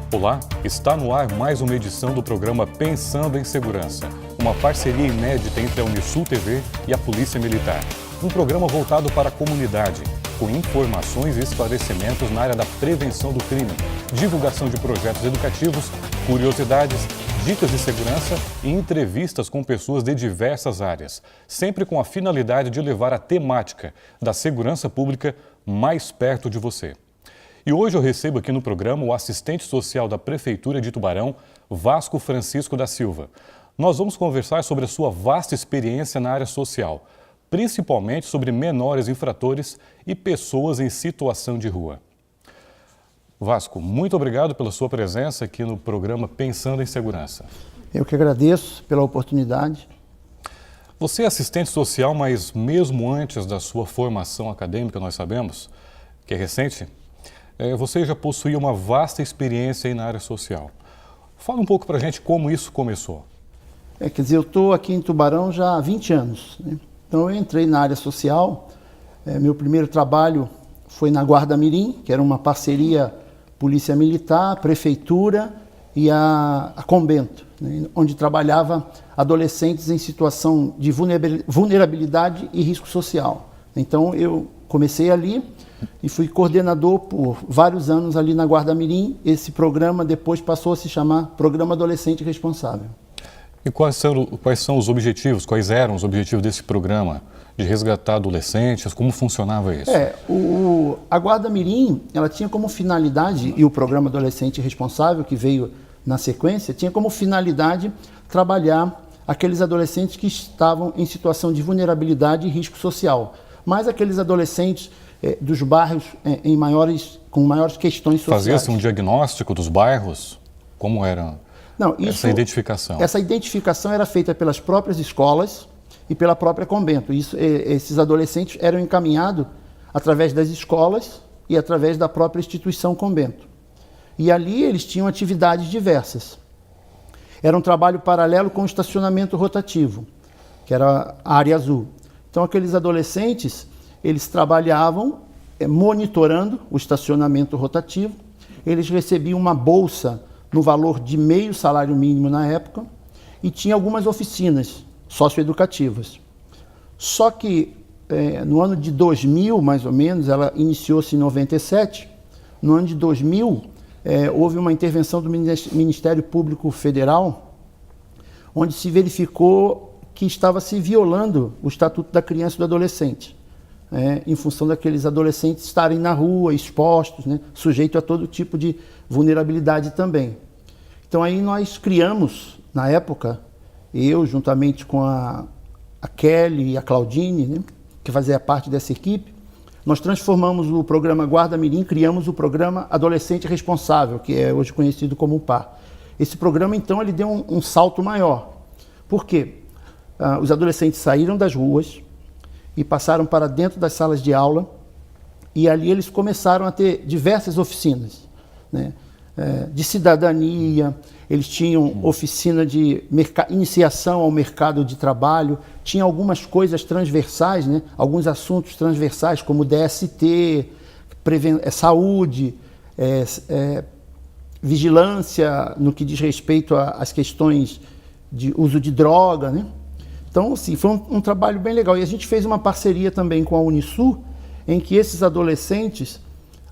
Olá, está no ar mais uma edição do programa Pensando em Segurança, uma parceria inédita entre a Unisul TV e a Polícia Militar. Um programa voltado para a comunidade, com informações e esclarecimentos na área da prevenção do crime, divulgação de projetos educativos, curiosidades, dicas de segurança e entrevistas com pessoas de diversas áreas, sempre com a finalidade de levar a temática da segurança pública mais perto de você. E hoje eu recebo aqui no programa o assistente social da Prefeitura de Tubarão, Vasco Francisco da Silva. Nós vamos conversar sobre a sua vasta experiência na área social, principalmente sobre menores infratores e pessoas em situação de rua. Vasco, muito obrigado pela sua presença aqui no programa Pensando em Segurança. Eu que agradeço pela oportunidade. Você é assistente social, mas mesmo antes da sua formação acadêmica, nós sabemos que é recente, você já possuía uma vasta experiência aí na área social. Fala um pouco para a gente como isso começou. Quer dizer, eu estou aqui em Tubarão já há 20 anos, né? Então eu entrei na área social, meu primeiro trabalho foi na Guarda Mirim, que era uma parceria Polícia Militar, Prefeitura e a Conbento, né? Onde trabalhava adolescentes em situação de vulnerabilidade e risco social. Então eu comecei ali e fui coordenador por vários anos ali na Guarda Mirim. Esse programa depois passou a se chamar Programa Adolescente Responsável. E quais são os objetivos, quais eram os objetivos desse programa de resgatar adolescentes? Como funcionava isso? A Guarda Mirim, ela tinha como finalidade, e o Programa Adolescente Responsável, que veio na sequência, tinha como finalidade trabalhar aqueles adolescentes que estavam em situação de vulnerabilidade e risco social, mas aqueles adolescentes dos bairros com maiores questões sociais. Fazia-se um diagnóstico dos bairros? Como era essa identificação? Essa identificação era feita pelas próprias escolas e pela própria Conbento. Esses adolescentes eram encaminhados através das escolas e através da própria instituição Conbento. E ali eles tinham atividades diversas. Era um trabalho paralelo com o estacionamento rotativo, que era a área azul. Então aqueles adolescentes, eles trabalhavam monitorando o estacionamento rotativo, eles recebiam uma bolsa no valor de meio salário mínimo na época e tinha algumas oficinas socioeducativas. Só que no ano de 2000, mais ou menos, ela iniciou-se em 97, no ano de 2000 houve uma intervenção do Ministério Público Federal, onde se verificou que estava se violando o Estatuto da Criança e do Adolescente, em função daqueles adolescentes estarem na rua, expostos, né, sujeitos a todo tipo de vulnerabilidade também. Então aí nós criamos, na época, eu juntamente com a Kelly e a Claudine, né, que fazia parte dessa equipe, nós transformamos o programa Guarda Mirim, criamos o programa Adolescente Responsável, que é hoje conhecido como PAR. Esse programa, então, ele deu um salto maior. Por quê? Os adolescentes saíram das ruas e passaram para dentro das salas de aula e ali eles começaram a ter diversas oficinas, né? De cidadania, eles tinham oficina de iniciação ao mercado de trabalho, tinha algumas coisas transversais, né? Alguns assuntos transversais como DST, saúde, vigilância no que diz respeito às questões de uso de droga, né? Então, assim, foi um trabalho bem legal. E a gente fez uma parceria também com a Unisul, em que esses adolescentes,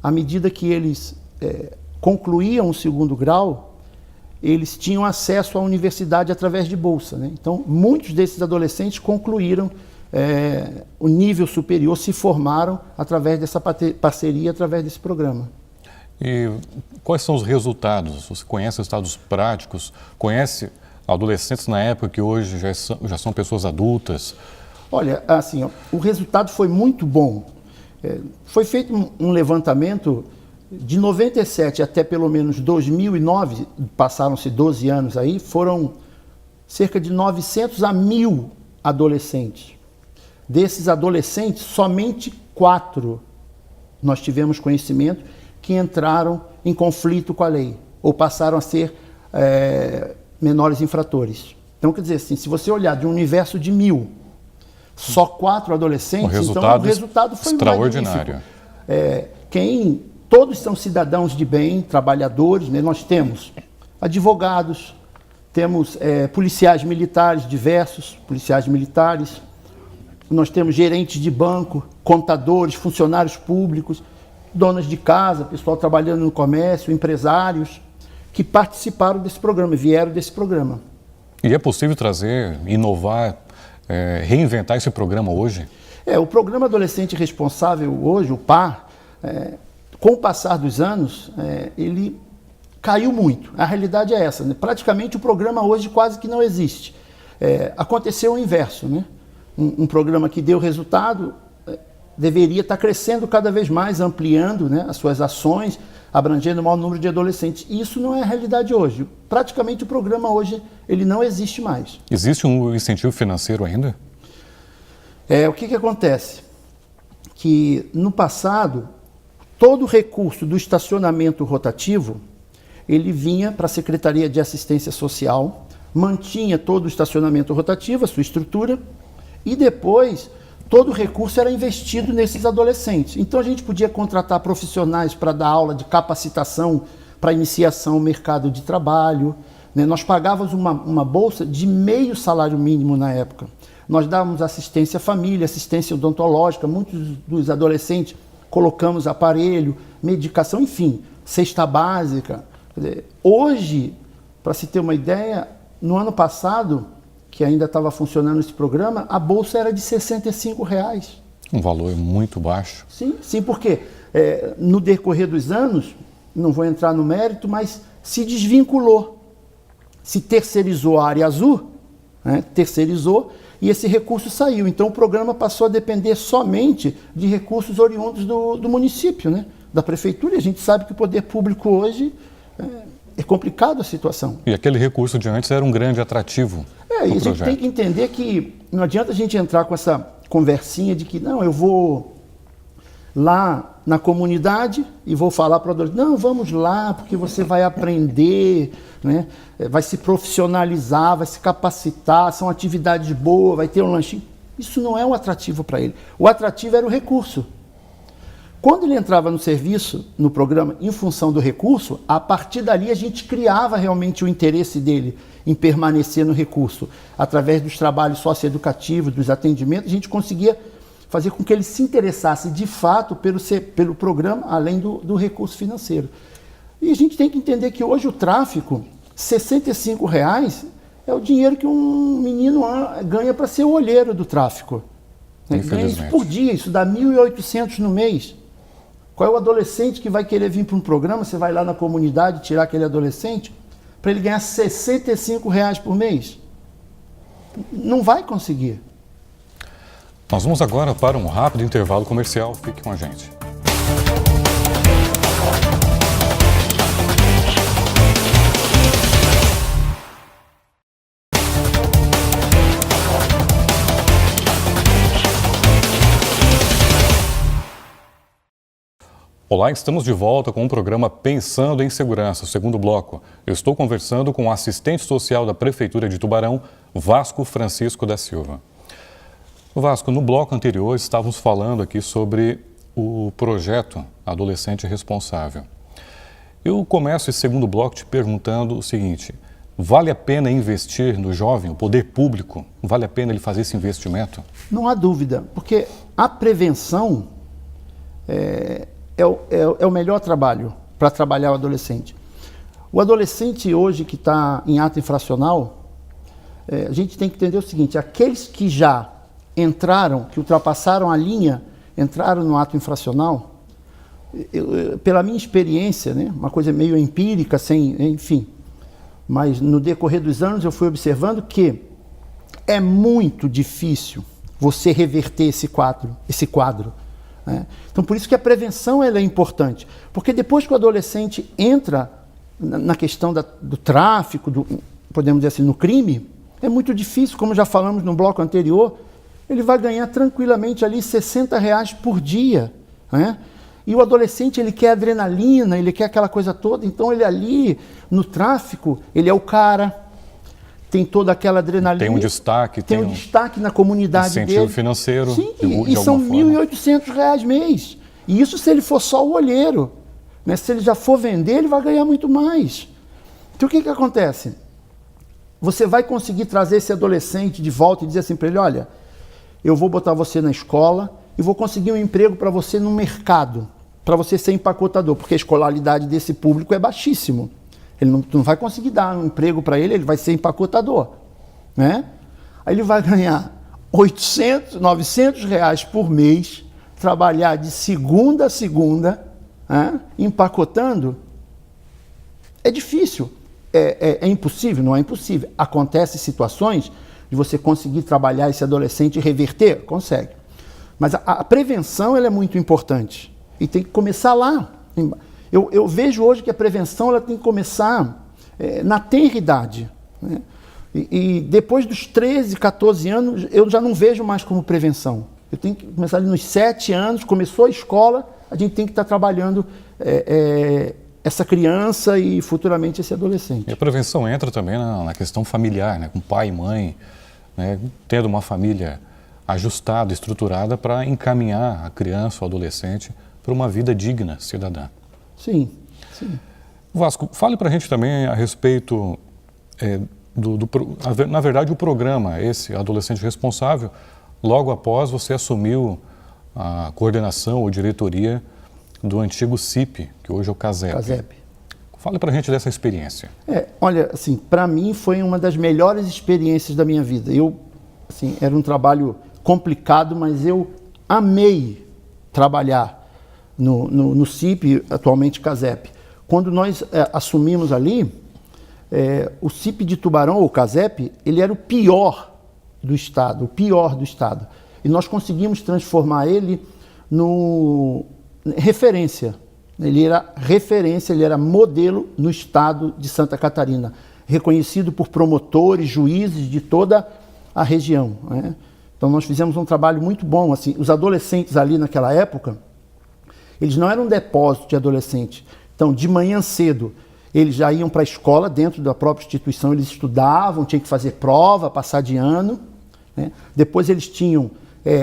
à medida que eles concluíam o segundo grau, eles tinham acesso à universidade através de bolsa, né? Então, muitos desses adolescentes concluíram o nível superior, se formaram através dessa parceria, através desse programa. E quais são os resultados? Você conhece os resultados práticos? Conhece adolescentes na época que hoje já são pessoas adultas? Olha, assim, o resultado foi muito bom. Foi feito um levantamento de 97 até pelo menos 2009, passaram-se 12 anos aí, foram cerca de 900 a 1.000 adolescentes. Desses adolescentes, somente 4 nós tivemos conhecimento que entraram em conflito com a lei ou passaram a ser menores infratores. Então, quer dizer assim, se você olhar de um universo de 1.000, só 4 adolescentes, então o resultado foi extraordinário. Quem todos são cidadãos de bem, trabalhadores, né? Nós temos advogados, temos policiais militares diversos, policiais militares, nós temos gerentes de banco, contadores, funcionários públicos, donas de casa, pessoal trabalhando no comércio, empresários, que participaram desse programa, vieram desse programa. E é possível trazer, inovar, reinventar esse programa hoje? O Programa Adolescente Responsável hoje, o PAR, com o passar dos anos, ele caiu muito. A realidade é essa, né? Praticamente o programa hoje quase que não existe. Aconteceu o inverso, né? Um programa que deu resultado deveria estar crescendo cada vez mais, ampliando, né, as suas ações, abrangendo o maior número de adolescentes. E isso não é a realidade hoje. Praticamente o programa hoje ele não existe mais. Existe um incentivo financeiro ainda? O que acontece? Que no passado, todo o recurso do estacionamento rotativo, ele vinha para a Secretaria de Assistência Social, mantinha todo o estacionamento rotativo, a sua estrutura, e depois todo o recurso era investido nesses adolescentes. Então a gente podia contratar profissionais para dar aula de capacitação para iniciação ao mercado de trabalho, né? Nós pagávamos uma bolsa de meio salário mínimo na época. Nós dávamos assistência à família, assistência odontológica, muitos dos adolescentes colocamos aparelho, medicação, enfim, cesta básica. Quer dizer, hoje, para se ter uma ideia, no ano passado, que ainda estava funcionando esse programa, a bolsa era de R$ 65. Um valor muito baixo. Sim, porque no decorrer dos anos, não vou entrar no mérito, mas se desvinculou, se terceirizou a área azul, né, terceirizou, e esse recurso saiu. Então o programa passou a depender somente de recursos oriundos do município, né, da prefeitura, e a gente sabe que o poder público hoje é complicado a situação. E aquele recurso de antes era um grande atrativo. E a gente tem que entender que não adianta a gente entrar com essa conversinha de que não, eu vou lá na comunidade e vou falar para o adolescente, não, vamos lá porque você vai aprender, né? Vai se profissionalizar, vai se capacitar, são atividades boas, vai ter um lanchinho. Isso não é um atrativo para ele. O atrativo era o recurso. Quando ele entrava no serviço, no programa, em função do recurso, a partir dali a gente criava realmente o interesse dele em permanecer no recurso. Através dos trabalhos socioeducativos, dos atendimentos, a gente conseguia fazer com que ele se interessasse de fato pelo programa, além do recurso financeiro. E a gente tem que entender que hoje o tráfico, R$ 65 é o dinheiro que um menino ganha para ser o olheiro do tráfico. Ganha isso por dia, isso dá R$ 1.800 no mês. Qual é o adolescente que vai querer vir para um programa? Você vai lá na comunidade tirar aquele adolescente para ele ganhar R$ 65 por mês? Não vai conseguir. Nós vamos agora para um rápido intervalo comercial. Fique com a gente. Olá, estamos de volta com o programa Pensando em Segurança, segundo bloco. Eu estou conversando com o assistente social da Prefeitura de Tubarão, Vasco Francisco da Silva. Vasco, no bloco anterior estávamos falando aqui sobre o projeto Adolescente Responsável. Eu começo esse segundo bloco te perguntando o seguinte: vale a pena investir no jovem, o poder público? Vale a pena ele fazer esse investimento? Não há dúvida, porque a prevenção é o melhor trabalho para trabalhar o adolescente. O adolescente hoje que está em ato infracional, a gente tem que entender o seguinte: aqueles que já entraram, que ultrapassaram a linha, entraram no ato infracional, pela minha experiência, né, uma coisa meio empírica, enfim, mas no decorrer dos anos eu fui observando que é muito difícil você reverter esse quadro. Né? Então, por isso que a prevenção ela é importante, porque depois que o adolescente entra na questão do tráfico, podemos dizer assim, no crime, é muito difícil, como já falamos no bloco anterior, ele vai ganhar tranquilamente ali R$ 60 por dia, né? E o adolescente, ele quer adrenalina, ele quer aquela coisa toda, então ele ali, no tráfico, ele é o cara, tem toda aquela adrenalina. Tem um destaque. Tem um destaque na comunidade dele. Incentivo financeiro. Sim, e são R$ 1.800 mês. E isso se ele for só o olheiro. Né? Se ele já for vender, ele vai ganhar muito mais. Então o que acontece? Você vai conseguir trazer esse adolescente de volta e dizer assim para ele, olha, eu vou botar você na escola e vou conseguir um emprego para você no mercado, para você ser empacotador, porque a escolaridade desse público é baixíssimo. Ele não vai conseguir dar um emprego para ele vai ser empacotador. Né? Aí ele vai ganhar 800, 900 reais por mês, trabalhar de segunda a segunda, empacotando. É difícil. É impossível? Não é impossível. Acontecem situações de você conseguir trabalhar esse adolescente e reverter? Consegue. Mas a prevenção ela é muito importante. E tem que começar lá. Eu vejo hoje que a prevenção ela tem que começar na tenra idade. Né? E depois dos 13, 14 anos, eu já não vejo mais como prevenção. Eu tenho que começar ali nos 7 anos, começou a escola, a gente tem que estar trabalhando essa criança e futuramente esse adolescente. E a prevenção entra também na questão familiar, né? Com pai e mãe, né? Tendo uma família ajustada, estruturada para encaminhar a criança ou adolescente para uma vida digna, cidadã. Sim, sim. Vasco, fale para a gente também a respeito na verdade, o programa, esse Adolescente Responsável, logo após você assumiu a coordenação ou diretoria do antigo CIP, que hoje é o CASEP. CASEP. Fale para a gente dessa experiência. Olha, assim, para mim foi uma das melhores experiências da minha vida. Era um trabalho complicado, mas eu amei trabalhar no CIP, atualmente CASEP. Quando nós assumimos ali, o CIP de Tubarão, ou CASEP, ele era o pior do Estado. E nós conseguimos transformar ele no referência. Ele era referência, ele era modelo no Estado de Santa Catarina, reconhecido por promotores, juízes de toda a região. Né? Então nós fizemos um trabalho muito bom. Assim, os adolescentes ali naquela época, eles não eram um depósito de adolescente. Então, de manhã cedo, eles já iam para a escola, dentro da própria instituição, eles estudavam, tinham que fazer prova, passar de ano. Né? Depois eles tinham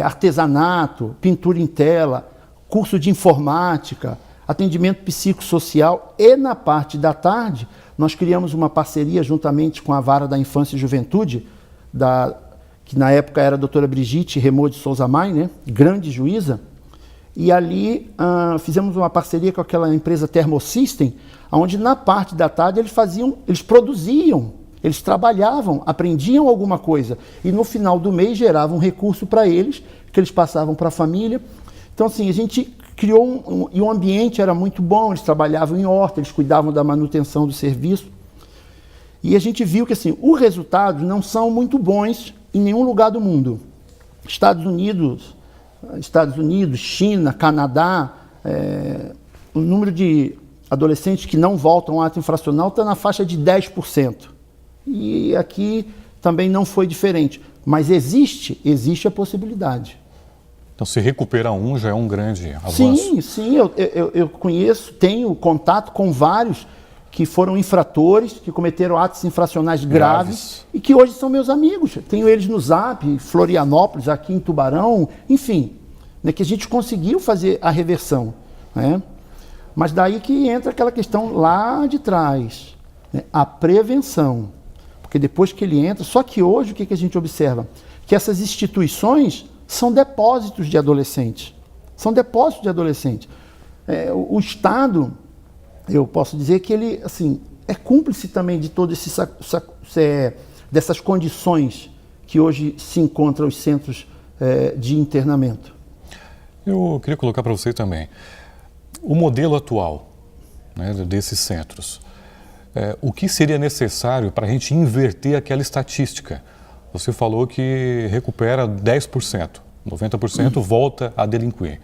artesanato, pintura em tela, curso de informática, atendimento psicossocial, e na parte da tarde, nós criamos uma parceria juntamente com a Vara da Infância e Juventude, que na época era a doutora Brigitte Remor de Souza Mai, né? Grande juíza, e ali fizemos uma parceria com aquela empresa Thermosystem, onde na parte da tarde eles produziam, eles trabalhavam, aprendiam alguma coisa, e no final do mês geravam um recurso para eles, que eles passavam para a família. Então assim, a gente criou e o ambiente era muito bom, eles trabalhavam em horta, eles cuidavam da manutenção do serviço, e a gente viu que assim, os resultados não são muito bons em nenhum lugar do mundo. Estados Unidos, China, Canadá, o número de adolescentes que não voltam ao ato infracional está na faixa de 10%. E aqui também não foi diferente. Mas existe a possibilidade. Então, se recuperar um já é um grande avanço. Sim, eu conheço, tenho contato com vários que foram infratores, que cometeram atos infracionais graves e que hoje são meus amigos. Tenho eles no Zap, Florianópolis, aqui em Tubarão, enfim, né, que a gente conseguiu fazer a reversão. Né? Mas daí que entra aquela questão lá de trás, né, a prevenção. Porque depois que ele entra, só que hoje o que a gente observa? Que essas instituições são depósitos de adolescentes. O Estado, eu posso dizer que ele assim, é cúmplice também de todo dessas condições que hoje se encontram os centros de internamento. Eu queria colocar para você também, o modelo atual, né, desses centros, o que seria necessário para a gente inverter aquela estatística? Você falou que recupera 10%, 90% volta a delinquir.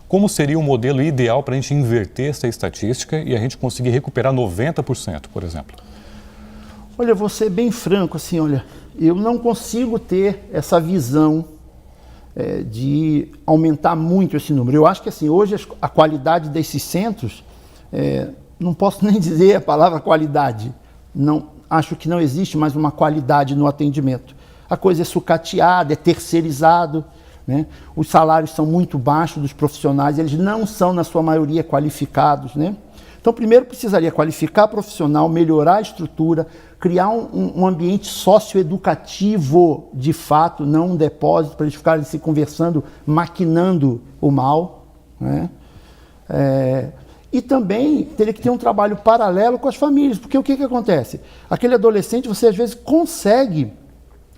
Como seria o modelo ideal para a gente inverter essa estatística e a gente conseguir recuperar 90%, por exemplo? Olha, eu vou ser bem franco, assim, olha, eu não consigo ter essa visão de aumentar muito esse número. Eu acho que assim, hoje a qualidade desses centros, não posso nem dizer a palavra qualidade, não, acho que não existe mais uma qualidade no atendimento. A coisa é sucateada, é terceirizado, né? Os salários são muito baixos dos profissionais, eles não são, na sua maioria, qualificados, né? Então, primeiro precisaria qualificar profissional, melhorar a estrutura, criar um ambiente socioeducativo de fato, não um depósito para eles ficarem se conversando, maquinando o mal, né? E também teria que ter um trabalho paralelo com as famílias, porque o que acontece? Aquele adolescente, você às vezes consegue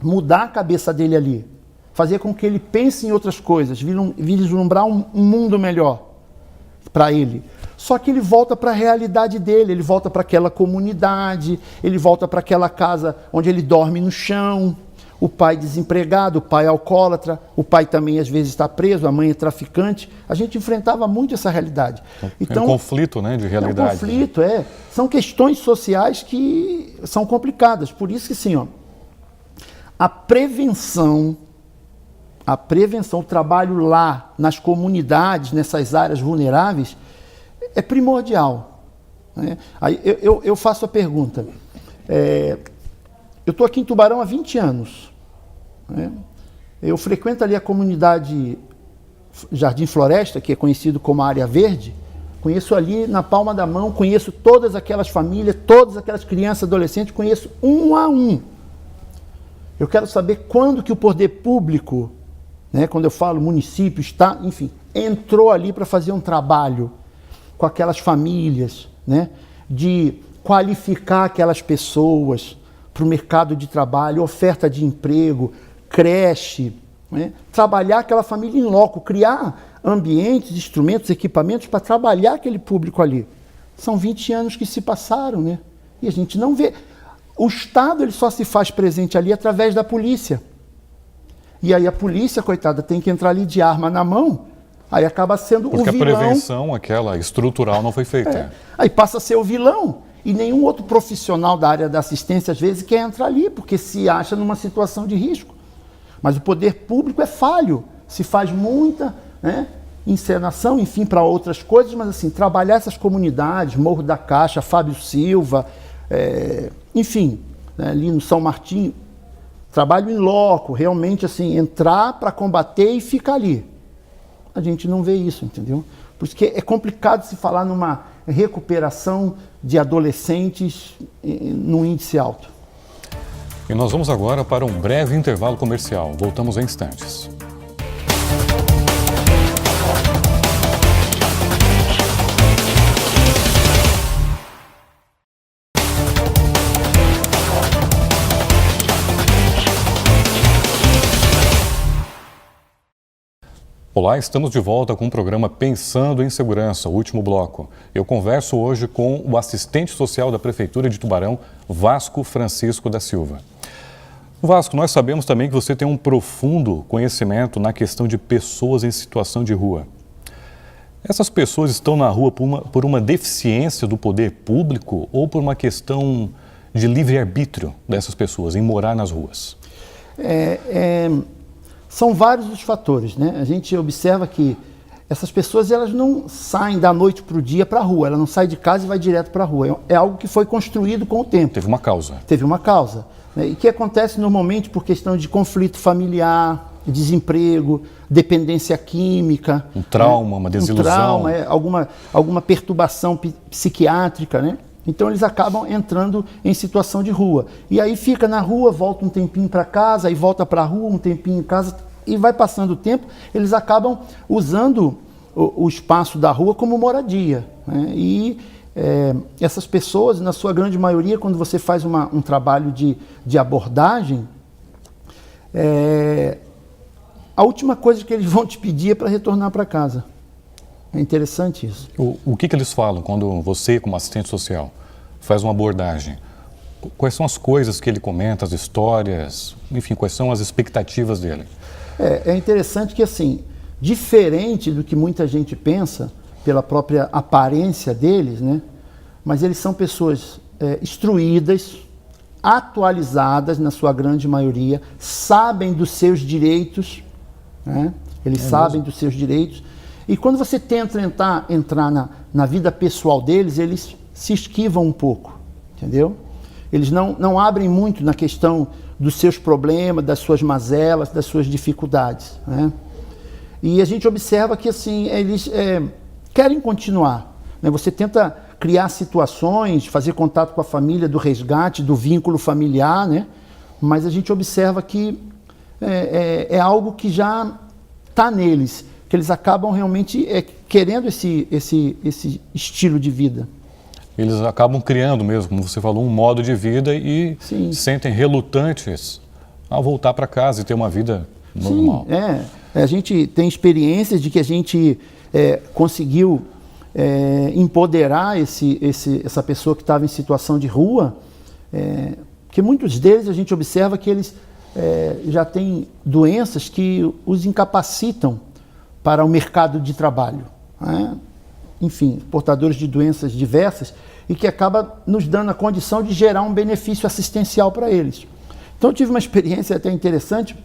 mudar a cabeça dele ali, fazer com que ele pense em outras coisas, vislumbrar um mundo melhor para ele. Só que ele volta para a realidade dele, ele volta para aquela comunidade, ele volta para aquela casa onde ele dorme no chão, o pai desempregado, o pai alcoólatra, o pai também às vezes está preso, a mãe é traficante. A gente enfrentava muito essa realidade. Então, é um conflito, né, de realidade. É um conflito, São questões sociais que são complicadas. Por isso que, assim, ó, a prevenção, o trabalho lá nas comunidades, nessas áreas vulneráveis, é primordial, né? Aí eu faço a pergunta. Eu estou aqui em Tubarão há 20 anos, né? Eu frequento ali a comunidade Jardim Floresta, que é conhecido como a Área Verde. Conheço ali na palma da mão, conheço todas aquelas famílias, todas aquelas crianças, adolescentes, conheço um a um. Eu quero saber quando que o poder público, né, quando eu falo município, estado, enfim, entrou ali para fazer um trabalho com aquelas famílias, né, de qualificar aquelas pessoas para o mercado de trabalho, oferta de emprego, creche, né, trabalhar aquela família em loco, criar ambientes, instrumentos, equipamentos para trabalhar aquele público ali. São 20 anos que se passaram, né, e a gente não vê. O Estado ele só se faz presente ali através da polícia. E aí a polícia, coitada, tem que entrar ali de arma na mão. Aí acaba sendo o vilão. Porque a prevenção, aquela estrutural, não foi feita. Aí passa a ser o vilão. E nenhum outro profissional da área da assistência, às vezes, quer entrar ali, porque se acha numa situação de risco. Mas o poder público é falho. Se faz muita, né, encenação, enfim, para outras coisas, mas assim, trabalhar essas comunidades, Morro da Caixa, Fábio Silva, enfim, né, ali no São Martinho, trabalho em loco, realmente assim, entrar para combater e ficar ali. A gente não vê isso, entendeu? Por isso que é complicado se falar numa recuperação de adolescentes num índice alto. E nós vamos agora para um breve intervalo comercial. Voltamos em instantes. Olá, estamos de volta com o programa Pensando em Segurança, o último bloco. Eu converso hoje com o assistente social da Prefeitura de Tubarão, Vasco Francisco da Silva. Vasco, nós sabemos também que você tem um profundo conhecimento na questão de pessoas em situação de rua. Essas pessoas estão na rua por uma deficiência do poder público ou por uma questão de livre-arbítrio dessas pessoas em morar nas ruas? São vários os fatores, né? A gente observa que essas pessoas elas não saem da noite para o dia para a rua, ela não sai de casa e vai direto para a rua. É algo que foi construído com o tempo. Teve uma causa. Teve uma causa, né? E que acontece normalmente por questão de conflito familiar, desemprego, dependência química. Um trauma, né? Uma desilusão. Um trauma, alguma perturbação psiquiátrica, né? Então eles acabam entrando em situação de rua. E aí fica na rua, volta um tempinho para casa, aí volta para a rua, um tempinho em casa, e vai passando o tempo, eles acabam usando o espaço da rua como moradia, né? E essas pessoas, na sua grande maioria, quando você faz um trabalho de abordagem, a última coisa que eles vão te pedir é para retornar para casa. É interessante isso. O que eles falam quando você, como assistente social, faz uma abordagem? Quais são as coisas que ele comenta, as histórias, enfim, quais são as expectativas dele? É interessante que, assim, diferente do que muita gente pensa, pela própria aparência deles, né? Mas eles são pessoas instruídas, atualizadas, na sua grande maioria, sabem dos seus direitos, né? Eles sabem dos seus direitos. E quando você tenta entrar na vida pessoal deles, eles se esquivam um pouco, entendeu? Eles não abrem muito na questão dos seus problemas, das suas mazelas, das suas dificuldades, né? E a gente observa que assim, eles querem continuar, né? Você tenta criar situações, fazer contato com a família, do resgate, do vínculo familiar, né? Mas a gente observa que é algo que já está neles, que eles acabam realmente querendo esse estilo de vida. Eles acabam criando mesmo, como você falou, um modo de vida e Sim. se sentem relutantes a voltar para casa e ter uma vida normal. Sim, a gente tem experiências de que a gente conseguiu empoderar essa pessoa que estava em situação de rua, que muitos deles a gente observa que eles já têm doenças que os incapacitam para o mercado de trabalho, né? Enfim, portadores de doenças diversas e que acaba nos dando a condição de gerar um benefício assistencial para eles. Então eu tive uma experiência até interessante,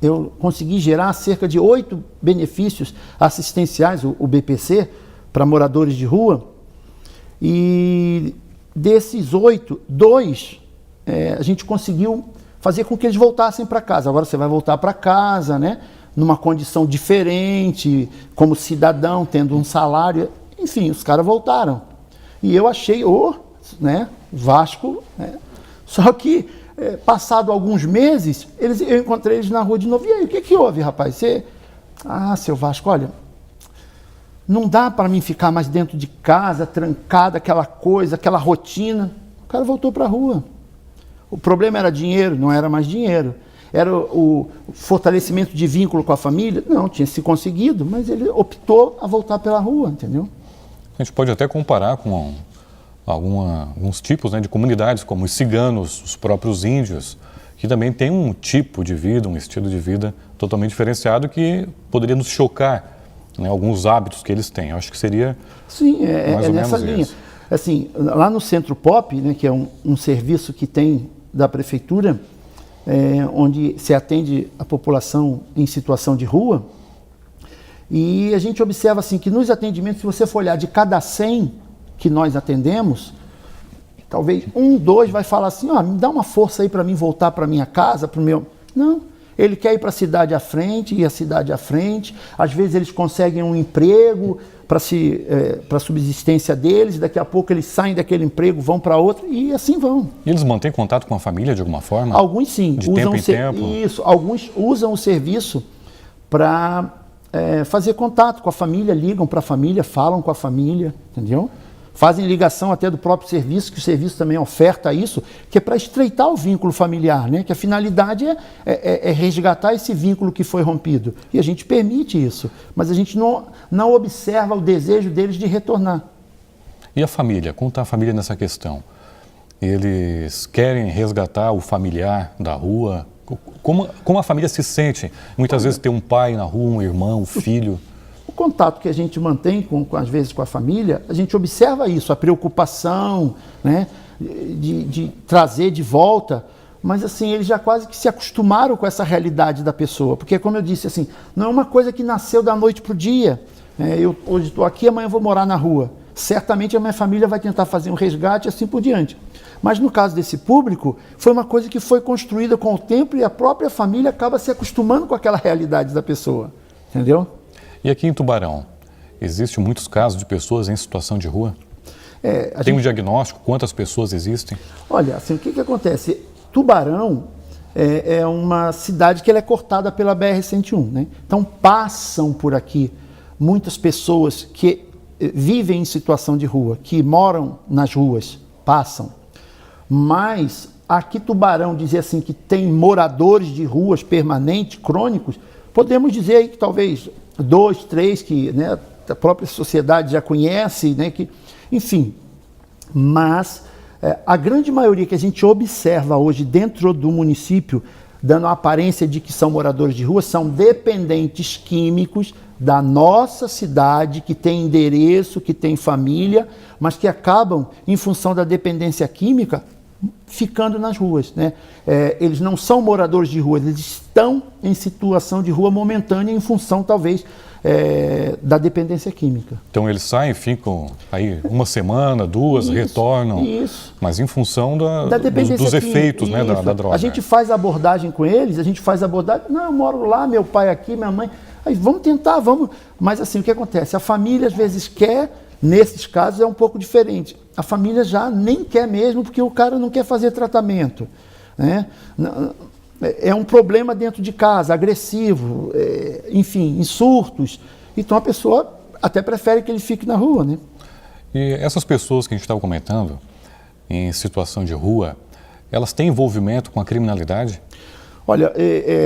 eu consegui gerar cerca de 8 benefícios assistenciais, o BPC, para moradores de rua, e desses 8, 2 a gente conseguiu fazer com que eles voltassem para casa. Agora você vai voltar para casa, né? Numa condição diferente, como cidadão, tendo um salário. Enfim, os caras voltaram. E eu achei, né, Vasco, né? Só que, passado alguns meses, eu encontrei eles na rua de novo. E aí, o que houve, rapaz? Seu Vasco, olha, não dá para mim ficar mais dentro de casa, trancado, aquela coisa, aquela rotina. O cara voltou para a rua. O problema era dinheiro? Não era mais dinheiro. Era o fortalecimento de vínculo com a família? Não, tinha se conseguido, mas ele optou a voltar pela rua, entendeu? A gente pode até comparar com alguns tipos, né, de comunidades, como os ciganos, os próprios índios, que também têm um tipo de vida, um estilo de vida totalmente diferenciado que poderia nos chocar, né, alguns hábitos que eles têm. Eu acho que seria Sim, mais ou nessa menos linha. isso. Assim, lá no Centro Pop, né, que é um serviço que tem da prefeitura, onde se atende a população em situação de rua, e a gente observa assim que nos atendimentos, se você for olhar de cada 100 que nós atendemos, talvez 1, 2 vai falar assim, me dá uma força aí para mim voltar para minha casa, para o meu... Não, ele quer ir para a cidade à frente, e a cidade à frente, às vezes eles conseguem um emprego para a subsistência deles, daqui a pouco eles saem daquele emprego, vão para outro, e assim vão. E eles mantêm contato com a família de alguma forma? Alguns sim. De tempo em tempo? Isso, alguns usam o serviço para fazer contato com a família, ligam para a família, falam com a família, entendeu? Fazem ligação até do próprio serviço, que o serviço também oferta isso, que é para estreitar o vínculo familiar, né? Que a finalidade é resgatar esse vínculo que foi rompido. E a gente permite isso, mas a gente não observa o desejo deles de retornar. E a família? Como está a família nessa questão? Eles querem resgatar o familiar da rua? Como a família se sente? Muitas vezes tem um pai na rua, um irmão, um filho. O contato que a gente mantém, às vezes, com a família, a gente observa isso, a preocupação, né, de trazer de volta, mas assim, eles já quase que se acostumaram com essa realidade da pessoa, porque como eu disse, assim, não é uma coisa que nasceu da noite para o dia, eu hoje estou aqui, amanhã vou morar na rua, certamente a minha família vai tentar fazer um resgate e assim por diante. Mas no caso desse público, foi uma coisa que foi construída com o tempo e a própria família acaba se acostumando com aquela realidade da pessoa, entendeu? E aqui em Tubarão, existem muitos casos de pessoas em situação de rua? Tem um diagnóstico? Quantas pessoas existem? Olha, assim, o que acontece? Tubarão é uma cidade que ela é cortada pela BR-101, né? Então passam por aqui muitas pessoas que vivem em situação de rua, que moram nas ruas, passam. Mas aqui Tubarão dizer assim que tem moradores de ruas permanentes, crônicos, podemos dizer aí que talvez 2, 3 que, né, a própria sociedade já conhece, né, que, enfim. Mas a grande maioria que a gente observa hoje dentro do município, dando a aparência de que são moradores de rua, são dependentes químicos da nossa cidade, que tem endereço, que tem família, mas que acabam, em função da dependência química, ficando nas ruas, né? Eles não são moradores de rua, eles estão em situação de rua momentânea em função, talvez, da dependência química. Então eles saem, ficam aí uma semana, 2, isso, retornam, isso. Mas em função dos química, efeitos, né, da droga. A gente faz abordagem com eles, não, eu moro lá, meu pai aqui, minha mãe, Aí vamos tentar, vamos. Mas assim, o que acontece? A família às vezes quer, nesses casos é um pouco diferente. A família já nem quer mesmo, porque o cara não quer fazer tratamento, né? É um problema dentro de casa, agressivo, enfim, em surtos. Então a pessoa até prefere que ele fique na rua, né? E essas pessoas que a gente estava comentando, em situação de rua, elas têm envolvimento com a criminalidade? Olha,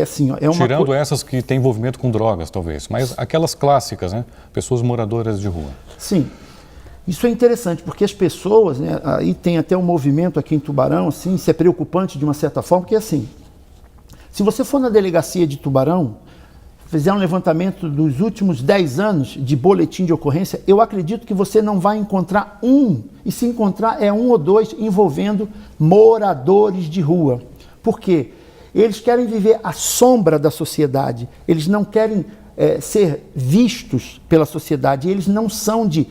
assim, é uma Tirando essas que têm envolvimento com drogas, talvez, mas aquelas clássicas, né? Pessoas moradoras de rua. Sim, isso é interessante, porque as pessoas, né, aí tem até um movimento aqui em Tubarão, assim, isso é preocupante de uma certa forma, porque assim, se você for na delegacia de Tubarão, fizer um levantamento dos últimos 10 anos de boletim de ocorrência, eu acredito que você não vai encontrar e se encontrar é 1 ou 2 envolvendo moradores de rua. Por quê? Eles querem viver à sombra da sociedade, eles não querem ser vistos pela sociedade, eles não são de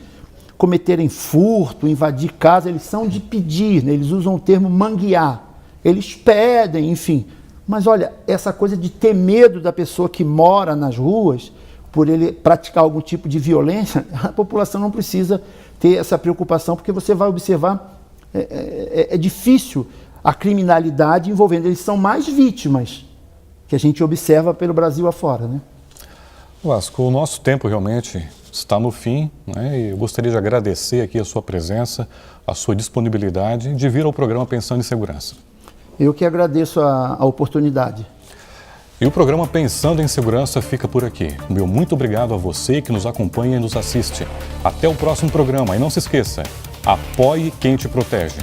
cometerem furto, invadir casa, eles são de pedir, né? Eles usam o termo manguear, eles pedem, enfim. Mas olha, essa coisa de ter medo da pessoa que mora nas ruas, por ele praticar algum tipo de violência, a população não precisa ter essa preocupação, porque você vai observar, é difícil a criminalidade envolvendo, eles são mais vítimas que a gente observa pelo Brasil afora, né? Vasco, o nosso tempo realmente está no fim, né? E eu gostaria de agradecer aqui a sua presença, a sua disponibilidade de vir ao programa Pensando em Segurança. Eu que agradeço a oportunidade. E o programa Pensando em Segurança fica por aqui. Meu muito obrigado a você que nos acompanha e nos assiste. Até o próximo programa. E não se esqueça, apoie quem te protege.